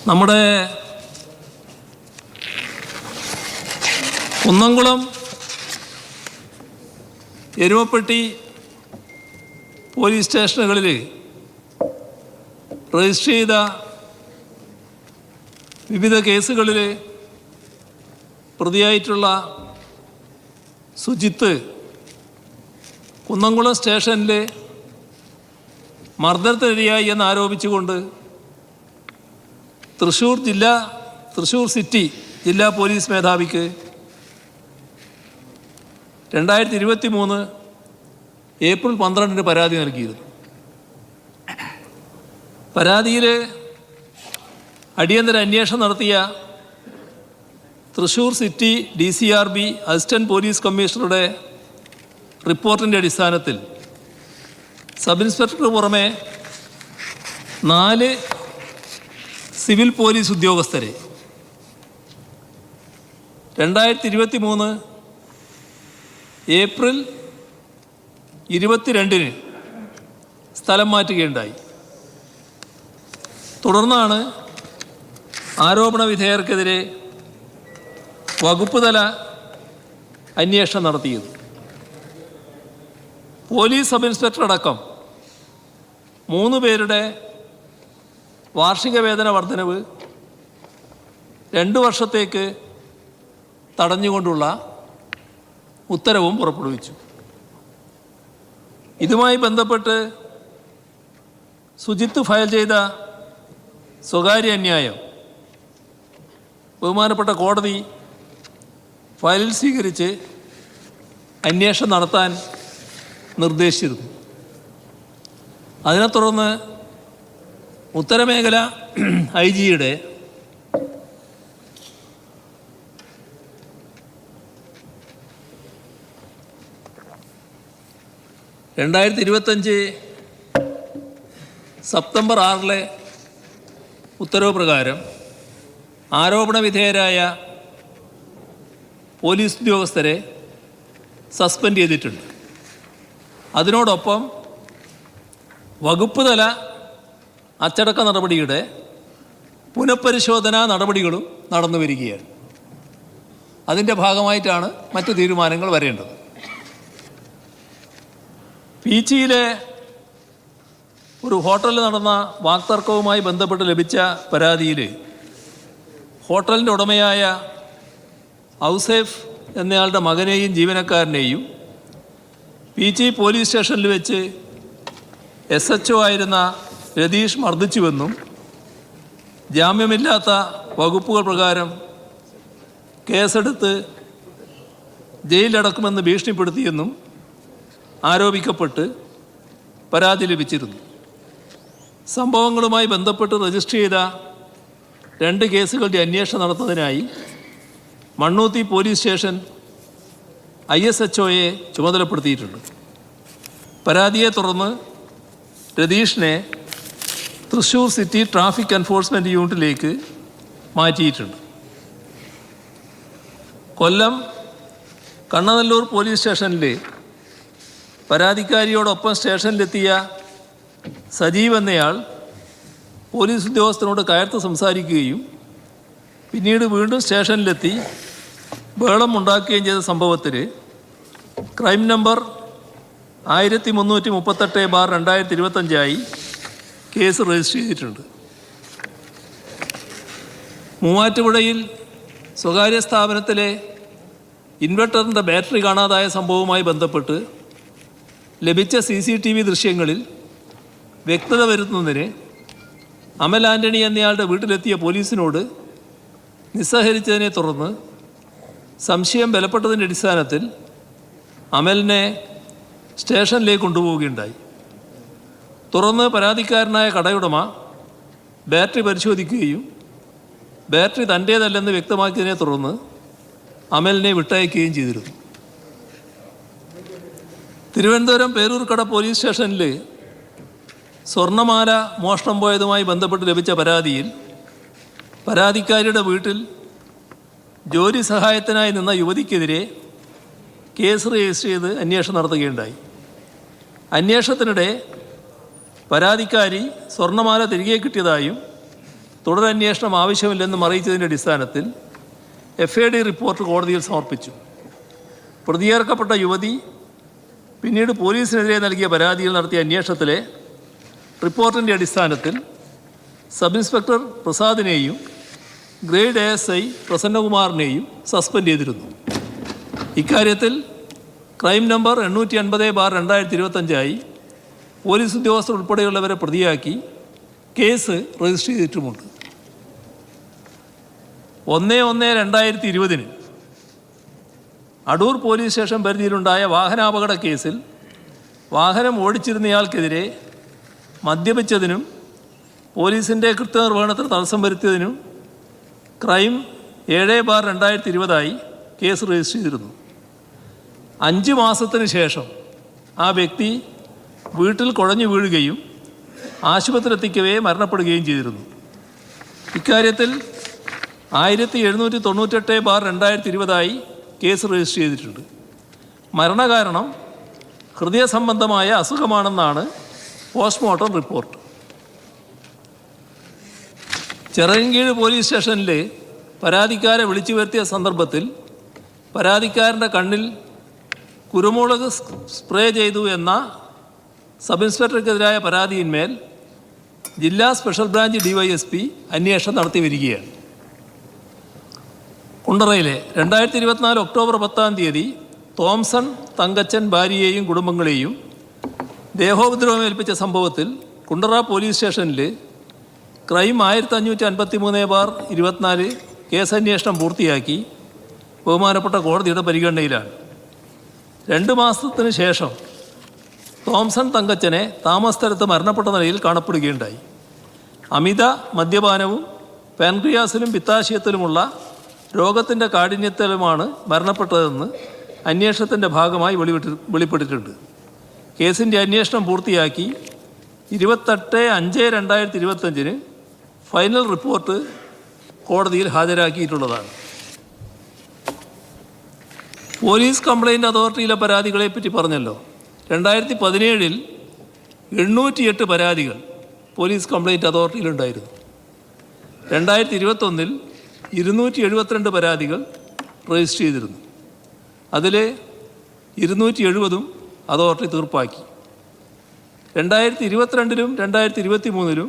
നമ്മുടെ കുന്നംകുളം, എരുമപ്പെട്ടി പോലീസ് സ്റ്റേഷനുകളിൽ രജിസ്റ്റർ ചെയ്ത വിവിധ കേസുകളിൽ പ്രതിയായിട്ടുള്ള സുജിത്ത് കുന്നംകുളം സ്റ്റേഷനിൽ മർദ്ദനത്തിനിരയായി എന്നാരോപിച്ചുകൊണ്ട് തൃശ്ശൂർ സിറ്റി ജില്ലാ പോലീസ് മേധാവിക്ക് 2023 ഏപ്രിൽ 12 പരാതി നൽകിയിരുന്നു. പരാതിയിൽ അടിയന്തര അന്വേഷണം നടത്തിയ Thrissur city DCRB assistant police കമ്മീഷണറുടെ റിപ്പോർട്ടിൻ്റെ അടിസ്ഥാനത്തിൽ സബ് ഇൻസ്പെക്ടർക്ക് പുറമെ 4 സിവിൽ പോലീസ് ഉദ്യോഗസ്ഥരെ 2023 ഏപ്രിൽ 22 സ്ഥലം മാറ്റുകയുണ്ടായി. തുടർന്നാണ് ആരോപണ വിധേയർക്കെതിരെ വകുപ്പ് തല അന്വേഷണം നടത്തിയത്. പോലീസ് സബ് ഇൻസ്പെക്ടർ അടക്കം 3 പേരുടെ വാർഷിക വേതന വർധനവ് 2 വർഷത്തേക്ക് തടഞ്ഞുകൊണ്ടുള്ള ഉത്തരവും പുറപ്പെടുവിച്ചു. ഇതുമായി ബന്ധപ്പെട്ട് സുജിത്ത് ഫയൽ ചെയ്ത സ്വകാര്യ അന്യായം ബഹുമാനപ്പെട്ട കോടതി ഫയലിൽ സ്വീകരിച്ച് അന്വേഷണം നടത്താൻ നിർദ്ദേശിച്ചിരുന്നു. അതിനെ തുടർന്ന് ഉത്തരമേഖല IG-യുടെ സെപ്റ്റംബർ 6 ഉത്തരവ് പ്രകാരം ആരോപണ വിധേയരായ പോലീസ് ഉദ്യോഗസ്ഥരെ സസ്പെൻഡ് ചെയ്തിട്ടുണ്ട്. അതിനോടൊപ്പം വകുപ്പ് തല അച്ചടക്ക നടപടിയുടെ പുനഃപരിശോധനാ നടപടികളും നടന്നു വരികയാണ്. അതിൻ്റെ ഭാഗമായിട്ടാണ് മറ്റു തീരുമാനങ്ങൾ വരേണ്ടത്. പീച്ചിയിലെ ഒരു ഹോട്ടലിൽ നടന്ന വാക്തർക്കവുമായി ബന്ധപ്പെട്ട് ലഭിച്ച പരാതിയിൽ ഹോട്ടലിൻ്റെ ഉടമയായ ഔസേഫ് എന്നയാളുടെ മകനെയും ജീവനക്കാരനെയും പീച്ചി പോലീസ് സ്റ്റേഷനിൽ വെച്ച് SHO ആയിരുന്ന രതീഷ് മർദ്ദിച്ചുവെന്നും ജാമ്യമില്ലാത്ത വകുപ്പുകൾ പ്രകാരം കേസെടുത്ത് ജയിലിലടക്കുമെന്ന് ഭീഷണിപ്പെടുത്തിയെന്നും ആരോപിക്കപ്പെട്ട് പരാതി ലഭിച്ചിരുന്നു. സംഭവങ്ങളുമായി ബന്ധപ്പെട്ട് രജിസ്റ്റർ ചെയ്ത 2 കേസുകളുടെ അന്വേഷണം നടത്തുന്നതിനായി മണ്ണൂത്തി പോലീസ് സ്റ്റേഷൻ ISHOയെ ചുമതലപ്പെടുത്തിയിട്ടുണ്ട്. പരാതിയെ തുടർന്ന് രതീഷിനെ തൃശ്ശൂർ സിറ്റി ട്രാഫിക് എൻഫോഴ്സ്മെൻറ്റ് യൂണിറ്റിലേക്ക് മാറ്റിയിട്ടുണ്ട്. കൊല്ലം കണ്ണനല്ലൂർ പോലീസ് സ്റ്റേഷനിൽ പരാതിക്കാരിയോടൊപ്പം സ്റ്റേഷനിലെത്തിയ സജീവ് എന്നയാൾ പോലീസ് ഉദ്യോഗസ്ഥനോട് കയർത്ത് സംസാരിക്കുകയും പിന്നീട് വീണ്ടും സ്റ്റേഷനിലെത്തി ബഹളം ഉണ്ടാക്കുകയും ചെയ്ത സംഭവത്തിൽ ക്രൈം നമ്പർ 1338/2025 കേസ് രജിസ്റ്റർ ചെയ്തിട്ടുണ്ട്. മൂവാറ്റുപുഴയിൽ സ്വകാര്യ സ്ഥാപനത്തിലെ ഇൻവെർട്ടറിൻ്റെ ബാറ്ററി കാണാതായ സംഭവവുമായി ബന്ധപ്പെട്ട് ലഭിച്ച CCTV ദൃശ്യങ്ങളിൽ വ്യക്തത വരുത്തുന്നതിന് അമൽ ആൻ്റണി എന്നയാളുടെ വീട്ടിലെത്തിയ പോലീസിനോട് നിസ്സഹരിച്ചതിനെ തുടർന്ന് സംശയം ബലപ്പെട്ടതിൻ്റെ അടിസ്ഥാനത്തിൽ അമലിനെ സ്റ്റേഷനിലേക്ക് കൊണ്ടുപോവുകയുണ്ടായി. തുടർന്ന് പരാതിക്കാരനായ കടയുടമ ബാറ്ററി പരിശോധിക്കുകയും ബാറ്ററി തൻ്റേതല്ലെന്ന് വ്യക്തമാക്കിയതിനെ തുടർന്ന് അമലിനെ വിട്ടയക്കുകയും ചെയ്തിരുന്നു. തിരുവനന്തപുരം പേരൂർക്കട പോലീസ് സ്റ്റേഷനിൽ സ്വർണ്ണമാല മോഷണം പോയതുമായി ബന്ധപ്പെട്ട് ലഭിച്ച പരാതിയിൽ പരാതിക്കാരിയുടെ വീട്ടിൽ ജോലി സഹായത്തിനായി നിന്ന യുവതിക്കെതിരെ കേസ് രജിസ്റ്റർ ചെയ്ത് അന്വേഷണം നടത്തുകയുണ്ടായി. അന്വേഷണത്തിനിടെ പരാതിക്കാരി സ്വർണ്ണമാല തിരികെ കിട്ടിയതായും തുടരന്വേഷണം ആവശ്യമില്ലെന്നും അറിയിച്ചതിൻ്റെ അടിസ്ഥാനത്തിൽ FID റിപ്പോർട്ട് കോടതിയിൽ സമർപ്പിച്ചു. പ്രതിയേർക്കപ്പെട്ട യുവതി പിന്നീട് പോലീസിനെതിരെ നൽകിയ പരാതിയിൽ നടത്തിയ അന്വേഷണത്തിലെ റിപ്പോർട്ടിൻ്റെ അടിസ്ഥാനത്തിൽ സബ് ഇൻസ്പെക്ടർ പ്രസാദിനെയും ഗ്രേഡ് ASI പ്രസന്നകുമാറിനെയും സസ്പെൻഡ് ചെയ്തിരുന്നു. ഇക്കാര്യത്തിൽ ക്രൈം നമ്പർ 850/2025 പോലീസ് ഉദ്യോഗസ്ഥർ ഉൾപ്പെടെയുള്ളവരെ പ്രതിയാക്കി കേസ് രജിസ്റ്റർ ചെയ്തിട്ടുമുണ്ട്. 1/1/2020 അടൂർ പോലീസ് സ്റ്റേഷൻ പരിധിയിലുണ്ടായ വാഹനാപകട കേസിൽ വാഹനം ഓടിച്ചിരുന്നയാൾക്കെതിരെ മദ്യപിച്ചതിനും പോലീസിൻ്റെ കൃത്യനിർവഹണത്തിന് തടസ്സം വരുത്തിയതിനും ക്രൈം 7/2020 കേസ് രജിസ്റ്റർ ചെയ്തിരുന്നു. 5 മാസത്തിന് ശേഷം ആ വ്യക്തി വീട്ടിൽ കുഴഞ്ഞു വീഴുകയും ആശുപത്രിയിലെത്തിക്കവേ മരണപ്പെടുകയും ചെയ്തിരുന്നു. ഇക്കാര്യത്തിൽ 1798/2020 കേസ് രജിസ്റ്റർ ചെയ്തിട്ടുണ്ട്. മരണകാരണം ഹൃദയ സംബന്ധമായ അസുഖമാണെന്നാണ് പോസ്റ്റ്മോർട്ടം റിപ്പോർട്ട്. ചിറയൻകീഴ് പോലീസ് സ്റ്റേഷനിൽ പരാതിക്കാരെ വിളിച്ചു വരുത്തിയ സന്ദർഭത്തിൽ പരാതിക്കാരൻ്റെ കണ്ണിൽ കുരുമുളക് സ്പ്രേ ചെയ്തു എന്ന സബ് ഇൻസ്പെക്ടർക്കെതിരായ പരാതിയിന്മേൽ ജില്ലാ സ്പെഷ്യൽ ബ്രാഞ്ച് DYSP അന്വേഷണം നടത്തി വരികയാണ്. കുണ്ടറയിലെ 2024 ഒക്ടോബർ 10 തോംസൺ തങ്കച്ചൻ ഭാര്യയെയും കുടുംബങ്ങളെയും ദേഹോപദ്രവം ഏൽപ്പിച്ച സംഭവത്തിൽ കുണ്ടറ പോലീസ് സ്റ്റേഷനിൽ ക്രൈം 1553/24 കേസന്വേഷണം പൂർത്തിയാക്കി ബഹുമാനപ്പെട്ട കോടതിയുടെ പരിഗണനയിലാണ്. 2 മാസത്തിന് ശേഷം തോംസൺ തങ്കച്ചനെ താമസസ്ഥലത്ത് മരണപ്പെട്ട നിലയിൽ കാണപ്പെടുകയുണ്ടായി. അമിത മദ്യപാനവും പാൻക്രിയാസിലും പിത്താശയത്തിലുമുള്ള രോഗത്തിൻ്റെ കാഠിന്യത്തിലുമാണ് മരണപ്പെട്ടതെന്ന് അന്വേഷണത്തിൻ്റെ ഭാഗമായി വെളിപ്പെട്ടിട്ടുണ്ട്. കേസിൻ്റെ അന്വേഷണം പൂർത്തിയാക്കി 28/5/2025 ഫൈനൽ റിപ്പോർട്ട് കോടതിയിൽ ഹാജരാക്കിയിട്ടുള്ളതാണ്. പോലീസ് കംപ്ലയിൻറ്റ് അതോറിറ്റിയിലെ പരാതികളെപ്പറ്റി പറഞ്ഞല്ലോ. 2017 808 പരാതികൾ പോലീസ് കംപ്ലയിൻറ്റ് അതോറിറ്റിയിലുണ്ടായിരുന്നു. 2021 272 പരാതികൾ രജിസ്റ്റർ ചെയ്തിരുന്നു. അതിൽ 270 അതോറിറ്റി തീർപ്പാക്കി. 2022 2023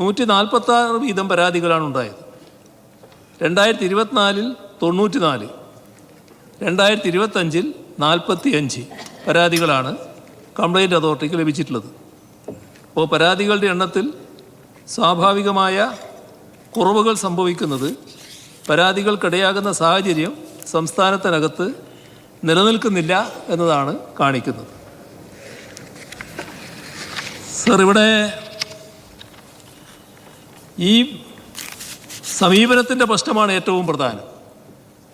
146 വീതം പരാതികളാണ് ഉണ്ടായത്. 2024 94, 2025 45 പരാതികളാണ് കംപ്ലയിൻറ്റ് അതോറിറ്റിക്ക് ലഭിച്ചിട്ടുള്ളത്. അപ്പോൾ പരാതികളുടെ എണ്ണത്തിൽ സ്വാഭാവികമായ കുറവുകൾ സംഭവിക്കുന്നത് പരാതികൾക്കിടയാകുന്ന സാഹചര്യം സംസ്ഥാനത്തിനകത്ത് നിലനിൽക്കുന്നില്ല എന്നതാണ് കാണിക്കുന്നത്. സർ, ഇവിടെ ഈ സമീപനത്തിൻ്റെ പ്രശ്നമാണ് ഏറ്റവും പ്രധാനം.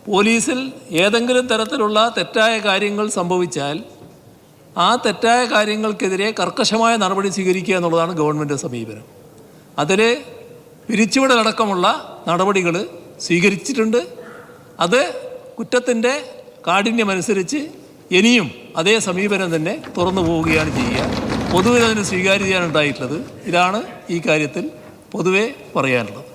പോലീസിൽ ഏതെങ്കിലും തരത്തിലുള്ള തെറ്റായ കാര്യങ്ങൾ സംഭവിച്ചാൽ ആ തെറ്റായ കാര്യങ്ങൾക്കെതിരെ കർക്കശമായ നടപടി സ്വീകരിക്കുക എന്നുള്ളതാണ് ഗവൺമെൻറ് സമീപനം. അതിൽ പിരിച്ചുവിടലടക്കമുള്ള നടപടികൾ സ്വീകരിച്ചിട്ടുണ്ട്. അത് കുറ്റത്തിൻ്റെ കാഠിന്യമനുസരിച്ച് ഇനിയും അതേ സമീപനം തന്നെ തുറന്നു പോവുകയാണ് ചെയ്യുക. പൊതുവെ അതിന് സ്വീകാര്യതയാണ് ഉണ്ടായിട്ടുള്ളത്. ഇതാണ് ഈ കാര്യത്തിൽ പൊതുവെ പറയാനുള്ളത്.